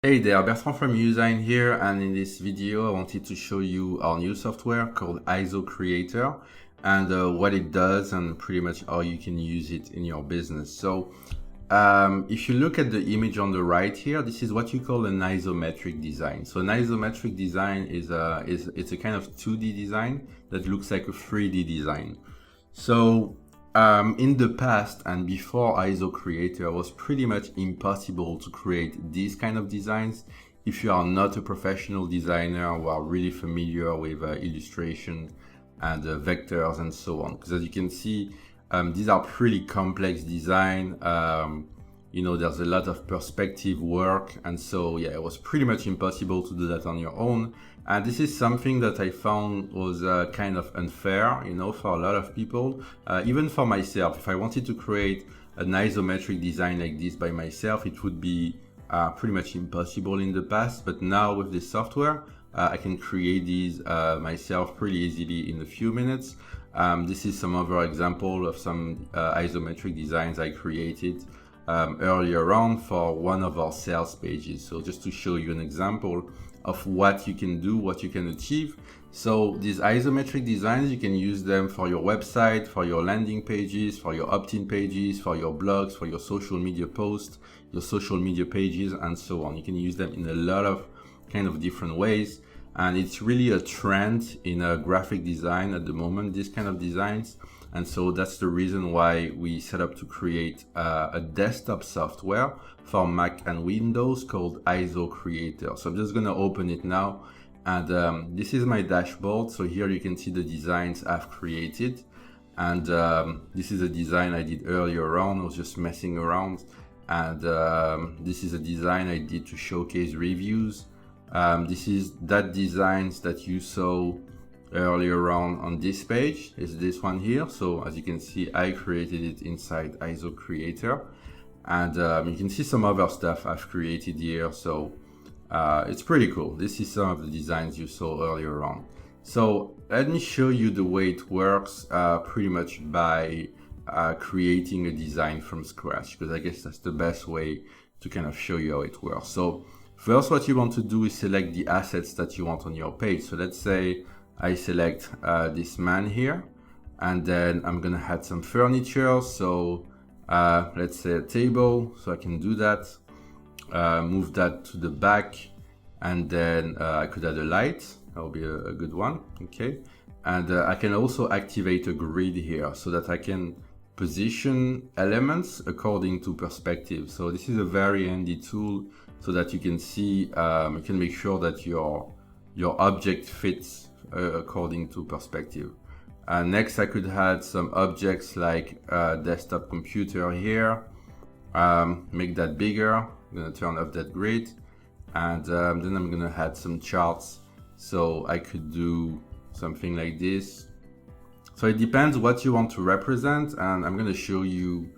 Hey there, Bertrand from Usign here, and in this video I wanted to show you our new software called IsoCreator and what it does and pretty much how you can use it in your business. So if you look at the image on the right here, this is what you call an isometric design. So an isometric design is a kind of 2D design that looks like a 3D design. So in the past and before IsoCreator, it was pretty much impossible to create these kind of designs if you are not a professional designer who are really familiar with illustration and vectors and so on. Because as you can see, these are pretty complex design. There's a lot of perspective work, and so yeah, it was pretty much impossible to do that on your own. And this is something that I found was kind of unfair, for a lot of people, even for myself. If I wanted to create an isometric design like this by myself, it would be pretty much impossible in the past. But now with this software, I can create these myself pretty easily in a few minutes. This is some other example of some isometric designs I created earlier on for one of our sales pages. So just to show you an example of what you can do, what you can achieve. So these isometric designs, you can use them for your website, for your landing pages, for your opt-in pages, for your blogs, for your social media posts, your social media pages, and so on. You can use them in a lot of kind of different ways. And it's really a trend in graphic design at the moment, these kind of designs. And so that's the reason why we set up to create a desktop software for Mac and Windows called IsoCreator. So I'm just going to open it now. And this is my dashboard. So here you can see the designs I've created. And this is a design I did earlier on. I was just messing around. And this is a design I did to showcase reviews. This is that designs that you saw earlier on this page is this one here. So as you can see, I created it inside IsoCreator, and you can see some other stuff I've created here. So it's pretty cool. This is some of the designs you saw earlier on. So let me show you the way it works pretty much by creating a design from scratch, because I guess that's the best way to kind of show you how it works. So first, what you want to do is select the assets that you want on your page. So let's say I select this man here, and then I'm gonna add some furniture. So let's say a table, so I can do that, move that to the back, and then I could add a light. That will be a good one, okay? And I can also activate a grid here so that I can position elements according to perspective. So this is a very handy tool so that you can see, you can make sure that your object fits according to perspective. Next, I could add some objects like a desktop computer here, make that bigger. I'm gonna turn off that grid, and then I'm gonna add some charts. So I could do something like this. So it depends what you want to represent, and I'm gonna show you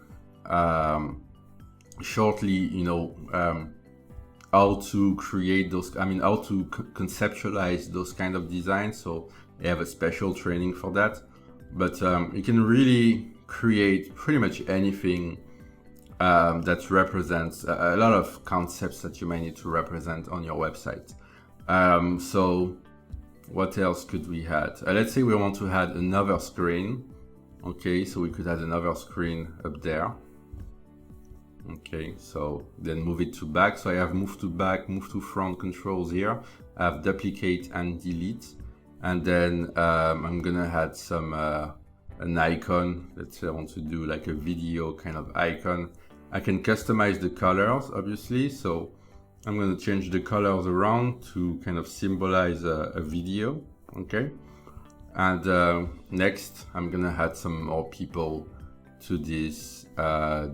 shortly, how to create those, how to conceptualize those kind of designs. So I have a special training for that. But you can really create pretty much anything that represents a lot of concepts that you may need to represent on your website. So what else could we add? Let's say we want to add another screen. Okay, so we could add another screen up there. Okay, so then move it to back. So I have move to back, move to front controls here. I have duplicate and delete. And then I'm gonna add some an icon. Let's say I want to do like a video kind of icon. I can customize the colors, obviously. So I'm gonna change the colors around to kind of symbolize a video, okay? And next, I'm gonna add some more people to this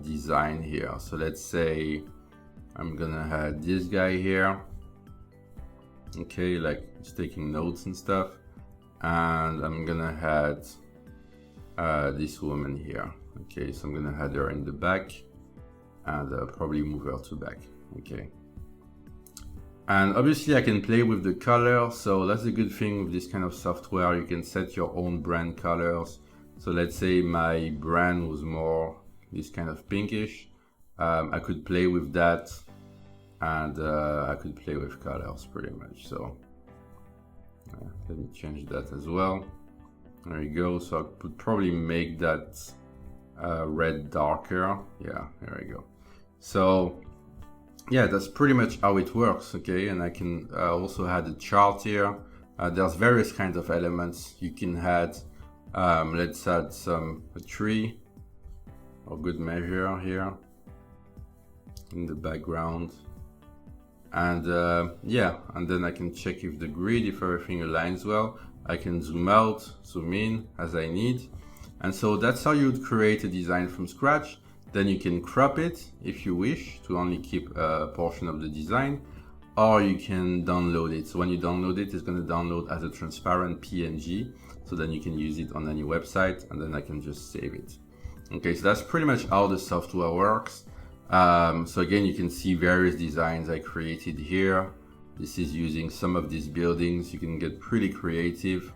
design here. So let's say I'm gonna add this guy here, okay, like it's taking notes and stuff, and I'm gonna add this woman here. Okay, so I'm gonna add her in the back and probably move her to back. Okay, and obviously I can play with the color, so that's a good thing with this kind of software. You can set your own brand colors. So let's say my brand was more this kind of pinkish. I could play with that and I could play with colors pretty much. So let me change that as well. There you go. So I could probably make that red darker. Yeah, there we go. So yeah, that's pretty much how it works. Okay, and I can also add a chart here. There's various kinds of elements you can add. Let's add a tree or good measure here in the background. And yeah, and then I can check if the grid, if everything aligns well. I can zoom out, zoom in as I need. And so that's how you would create a design from scratch. Then you can crop it if you wish to only keep a portion of the design, or you can download it. So when you download it, it's going to download as a transparent PNG. So then you can use it on any website, and then I can just save it. Okay, so that's pretty much how the software works. So again, you can see various designs I created here. This is using some of these buildings. You can get pretty creative.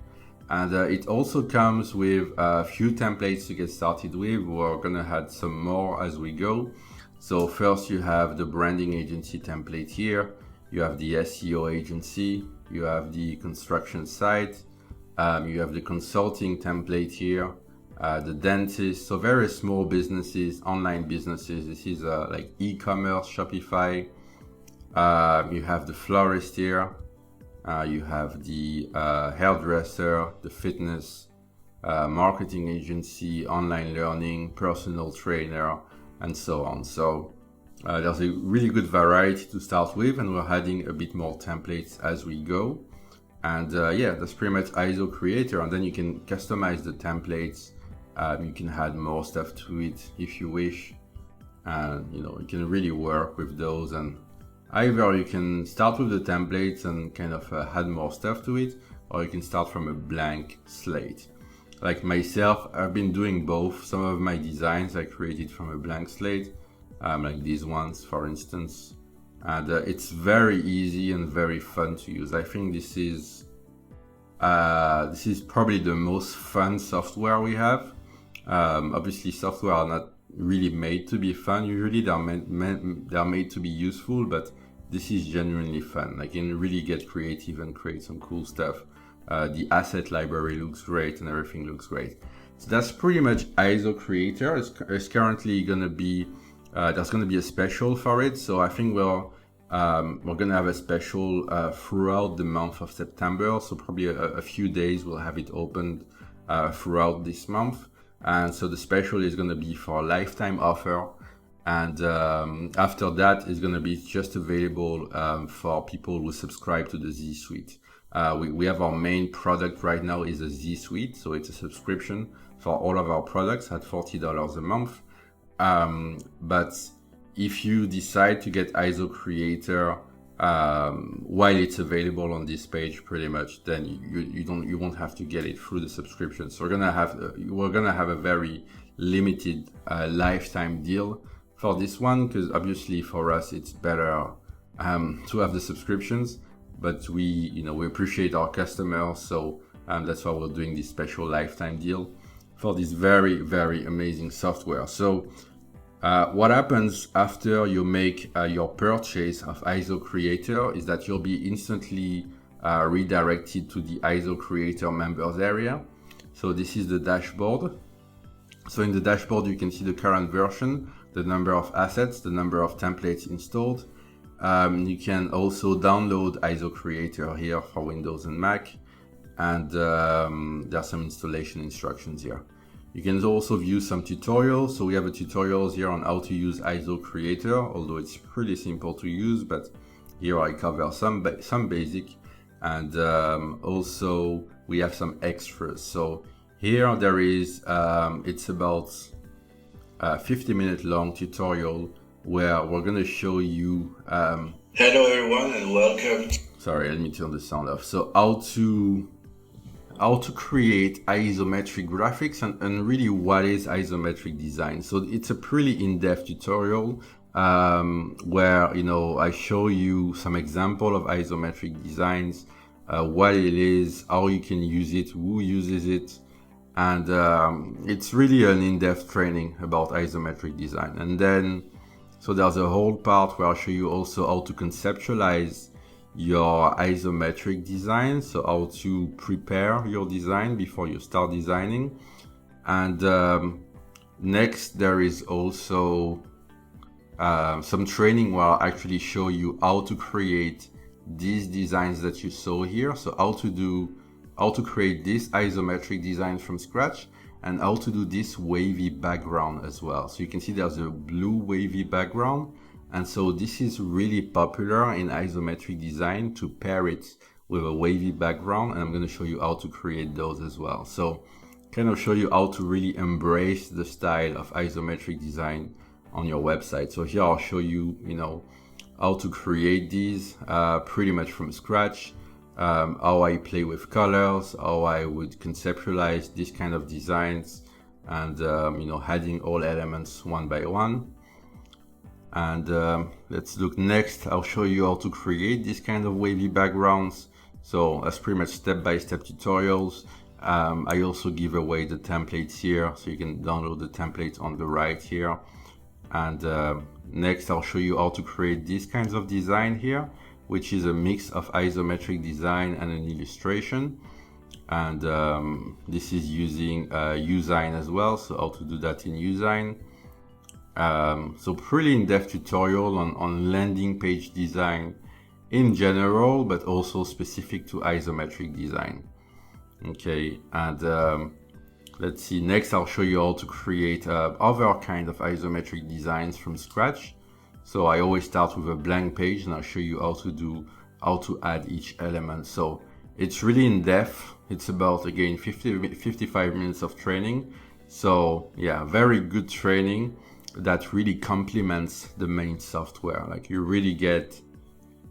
And it also comes with a few templates to get started with. We're gonna add some more as we go. So first you have the branding agency template here. You have the SEO agency. You have the construction site. You have the consulting template here. The dentist, so very small businesses, online businesses. This is like e-commerce, Shopify. You have the florist here. You have the hairdresser, the fitness, marketing agency, online learning, personal trainer, and so on. So there's a really good variety to start with, and we're adding a bit more templates as we go. And yeah, that's pretty much IsoCreator, and then you can customize the templates. You can add more stuff to it if you wish, and you know, you can really work with those. And either you can start with the templates and kind of add more stuff to it, or you can start from a blank slate. Like myself, I've been doing both. Some of my designs I created from a blank slate, like these ones, for instance. And it's very easy and very fun to use. I think this is probably the most fun software we have. Obviously, software are not really made to be fun. Usually, they're made to be useful, but this is genuinely fun. I can really get creative and create some cool stuff. The asset library looks great, and everything looks great. So that's pretty much IsoCreator. It's currently gonna be there's gonna be a special for it. So I think we're gonna have a special throughout the month of September. So probably a few days we'll have it opened throughout this month. And so the special is going to be for a lifetime offer. And after that, it's going to be just available for people who subscribe to the Z Suite. We have our main product right now is a Z Suite. So it's a subscription for all of our products at $40 a month. But if you decide to get IsoCreator while it's available on this page, pretty much, then you won't have to get it through the subscription. So we're gonna have a very limited lifetime deal for this one, because obviously for us it's better to have the subscriptions, but we appreciate our customers, so that's why we're doing this special lifetime deal for this very, very amazing software. So what happens after you make your purchase of IsoCreator is that you'll be instantly redirected to the IsoCreator members area. So this is the dashboard. So in the dashboard, you can see the current version, the number of assets, the number of templates installed. You can also download IsoCreator here for Windows and Mac. And there are some installation instructions here. You can also view some tutorials. So we have a tutorials here on how to use IsoCreator, although it's pretty simple to use, but here I cover some basic. And also we have some extras. So here there is, it's about a 50-minute long tutorial where we're gonna show you, hello everyone and welcome. Sorry, let me turn the sound off. So how to create isometric graphics and really what is isometric design. So it's a pretty in-depth tutorial where I show you some example of isometric designs, what it is, how you can use it, who uses it, and it's really an in-depth training about isometric design. And then So there's a whole part where I'll show you also how to conceptualize your isometric design, so how to prepare your design before you start designing. And next there is also some training where I'll actually show you how to create these designs that you saw here. So how to create this isometric design from scratch, and how to do this wavy background as well. So you can see there's a blue wavy background, and so this is really popular in isometric design, to pair it with a wavy background, and I'm going to show you how to create those as well. So kind of show you how to really embrace the style of isometric design on your website. So here I'll show you, how to create these pretty much from scratch, how I play with colors, how I would conceptualize this kind of designs, and adding all elements one by one. And let's look next. I'll show you how to create this kind of wavy backgrounds. So that's pretty much step-by-step tutorials. I also give away the templates here, so you can download the templates on the right here. And next I'll show you how to create these kinds of design here, which is a mix of isometric design and an illustration. And this is using Usign as well, so how to do that in Usign. So pretty in-depth tutorial on landing page design in general, but also specific to isometric design. Okay, and let's see, next I'll show you how to create other kind of isometric designs from scratch. So I always start with a blank page, and I'll show you how to add each element. So it's really in depth. It's about, again, 55 minutes of training. So yeah, very good training that really complements the main software. Like, you really get,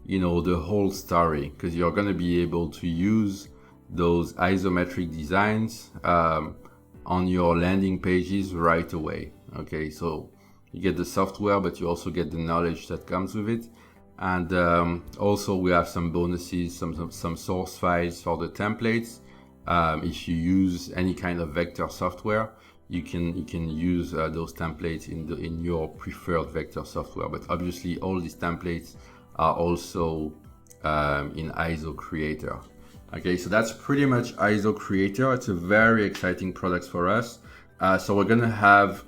the whole story, because you're going to be able to use those isometric designs on your landing pages right away. Okay, so you get the software, but you also get the knowledge that comes with it. And also we have some bonuses, some source files for the templates. If you use any kind of vector software, you can use those templates in your preferred vector software. But obviously all these templates are also in IsoCreator. Okay, so that's pretty much IsoCreator. It's a very exciting product for us. So we're gonna have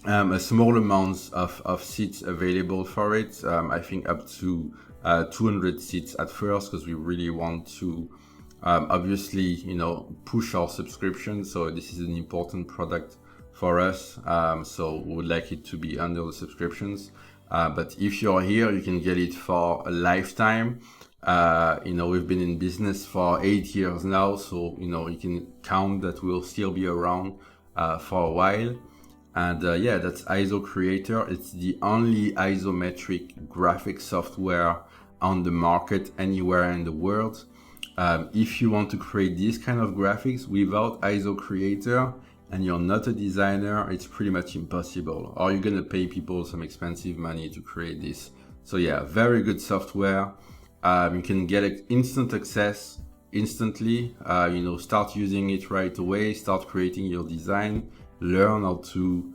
a small amount of seats available for it. I think up to 200 seats at first, because we really want to obviously, push our subscription. So this is an important product for us. So we would like it to be under the subscriptions. But if you're here, you can get it for a lifetime. We've been in business for 8 years now, so you can count that we'll still be around for a while. And yeah, that's IsoCreator. It's the only isometric graphic software on the market anywhere in the world. If you want to create this kind of graphics without IsoCreator and you're not a designer, it's pretty much impossible. Or you're gonna pay people some expensive money to create this. So yeah, very good software. You can get instant access instantly. Start using it right away, start creating your design, learn how to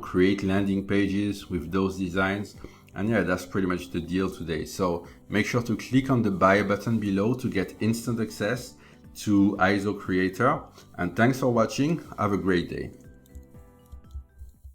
create landing pages with those designs. And yeah, that's pretty much the deal today. So make sure to click on the buy button below to get instant access to IsoCreator. And thanks for watching. Have a great day.